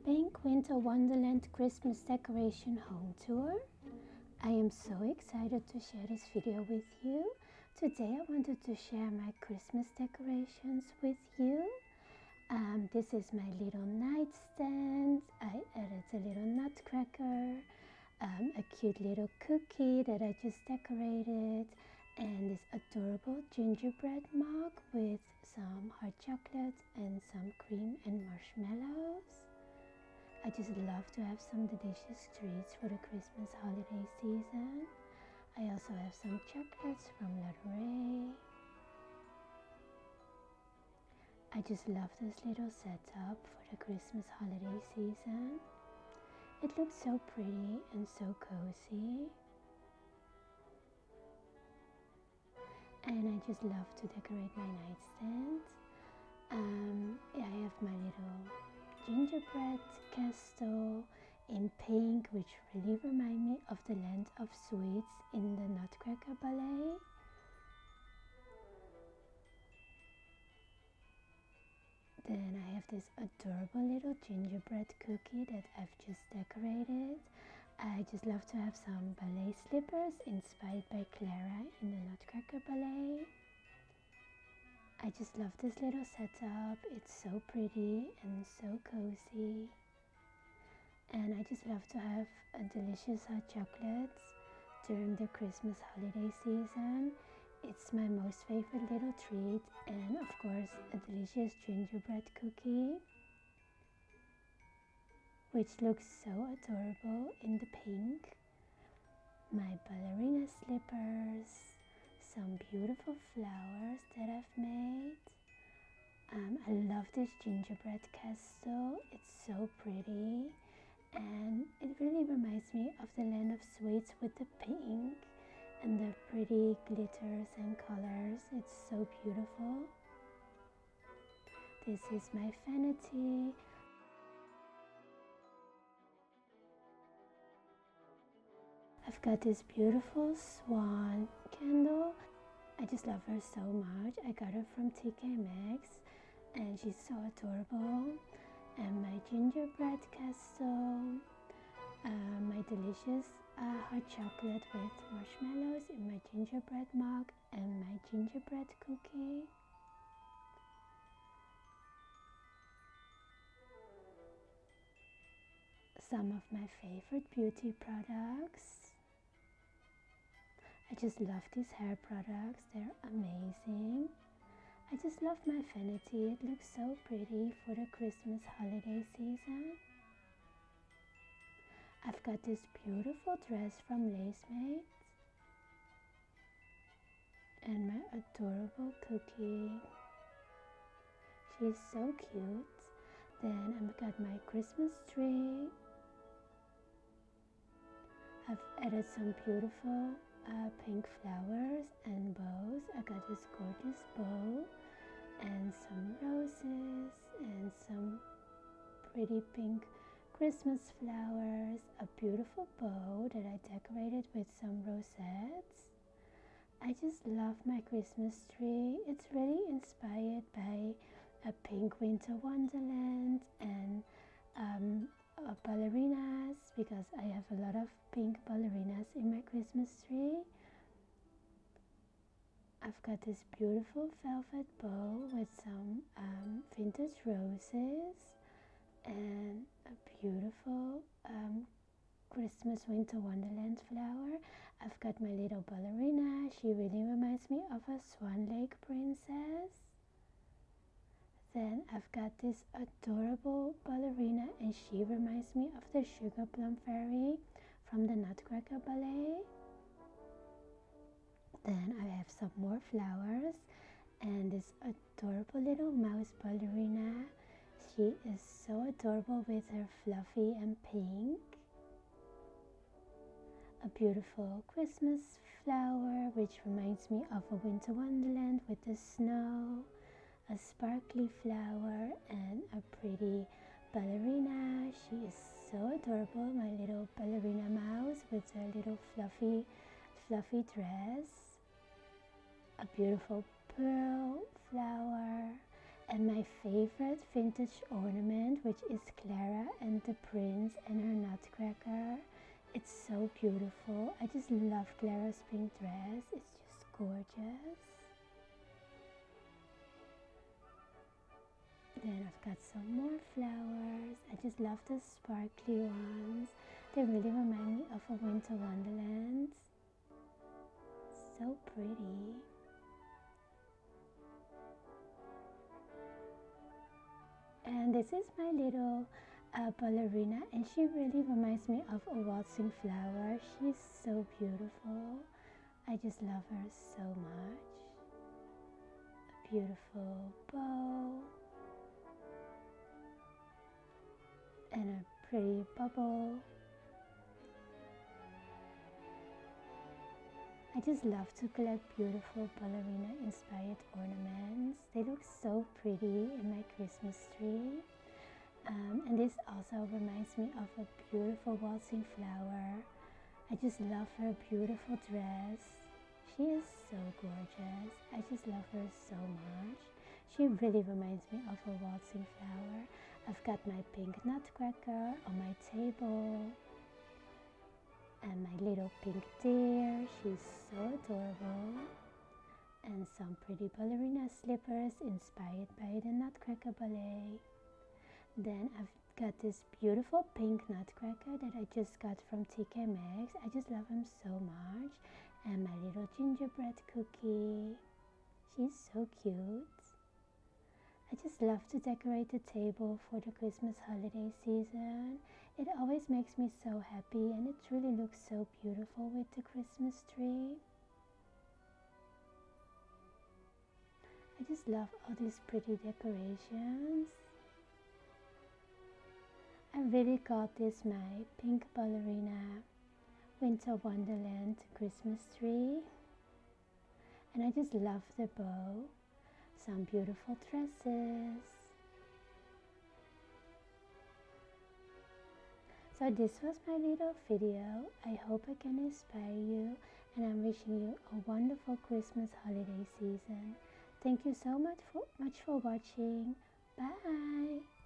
Pink Winter Wonderland Christmas Decoration Home Tour. I am so excited to share this video with you. Today I wanted to share my Christmas decorations with you. This is my little nightstand. I added a little nutcracker, a cute little cookie that I just decorated, and this adorable gingerbread mug with some hot chocolate and some cream and marshmallows. I just love to have some delicious treats for the Christmas holiday season. I also have some chocolates from La Ray. I just love this little setup for the Christmas holiday season. It looks so pretty and so cozy. And I just love to decorate my nightstand. I have my little gingerbread castle in pink, which really remind me of the Land of Sweets in the Nutcracker Ballet. Then I have this adorable little gingerbread cookie that I've just decorated. I just love to have some ballet slippers inspired by Clara in the Nutcracker Ballet. I just love this little setup. It's so pretty and so cozy. And I just love to have a delicious hot chocolate during the Christmas holiday season. It's my most favorite little treat, and of course a delicious gingerbread cookie, which looks so adorable in the pink. My ballerina slippers, some beautiful flowers that I've made. I love this gingerbread castle. It's so pretty, and it really reminds me of the Land of Sweets with the pink and the pretty glitters and colors. It's so beautiful. This is my vanity. I've got this beautiful swan candle. I just love her so much. I got her from TK Maxx and she's so adorable. And my gingerbread castle, my delicious hot chocolate with marshmallows in my gingerbread mug, and my gingerbread cookie. Some of my favorite beauty products. I just love these hair products. They're amazing. I just love my vanity. It looks so pretty for the Christmas holiday season. I've got this beautiful dress from Lace Mate. And my adorable cookie. She's so cute. Then I've got my Christmas tree. I've added some beautiful pink flowers and bows. I got this gorgeous bow and some roses and some pretty pink Christmas flowers, a beautiful bow that I decorated with some rosettes. I just love my Christmas tree. It's really inspired by a Pink Winter Wonderland and ballerinas, because I have a lot of pink ballerinas in my Christmas tree. I've got this beautiful velvet bow with some vintage roses and a beautiful Christmas Winter Wonderland flower. I've got my little ballerina. She really reminds me of a Swan Lake princess. Then I've got this adorable ballerina, and she reminds me of the Sugar Plum Fairy from the Nutcracker Ballet. Then I have some more flowers and this adorable little mouse ballerina. She is so adorable with her fluffy and pink. A beautiful Christmas flower which reminds me of a Winter Wonderland with the snow. A sparkly flower and a pretty ballerina. She is so adorable, my little ballerina mouse with her little fluffy dress. A beautiful pearl flower And my favorite vintage ornament, which is Clara and the Prince and her nutcracker. It's so beautiful. I just love Clara's pink dress. It's just gorgeous. Then I've got some more flowers. I just love the sparkly ones. They really remind me of a winter wonderland. So pretty. And this is my little ballerina, and she really reminds me of a waltzing flower. She's so beautiful. I just love her so much. A beautiful bow and a pretty bubble. I just love to collect beautiful ballerina inspired ornaments. They look so pretty in my Christmas tree. And this also reminds me of a beautiful waltzing flower. I just love her beautiful dress. She is so gorgeous. I just love her so much. She really reminds me of a waltzing flower. I've got my pink nutcracker on my table. And my little pink deer, she's so adorable. And some pretty ballerina slippers inspired by the Nutcracker Ballet. Then I've got this beautiful pink nutcracker that I just got from TK Maxx. I just love him so much. And my little gingerbread cookie. She's so cute. I just love to decorate the table for the Christmas holiday season. It always makes me so happy, and it really looks so beautiful with the Christmas tree. I just love all these pretty decorations. I really called this my pink ballerina Winter Wonderland Christmas tree. And I just love the bow. Some beautiful dresses. So this was my little video. I hope I can inspire you, and I'm wishing you a wonderful Christmas holiday season. Thank you so much for watching. Bye.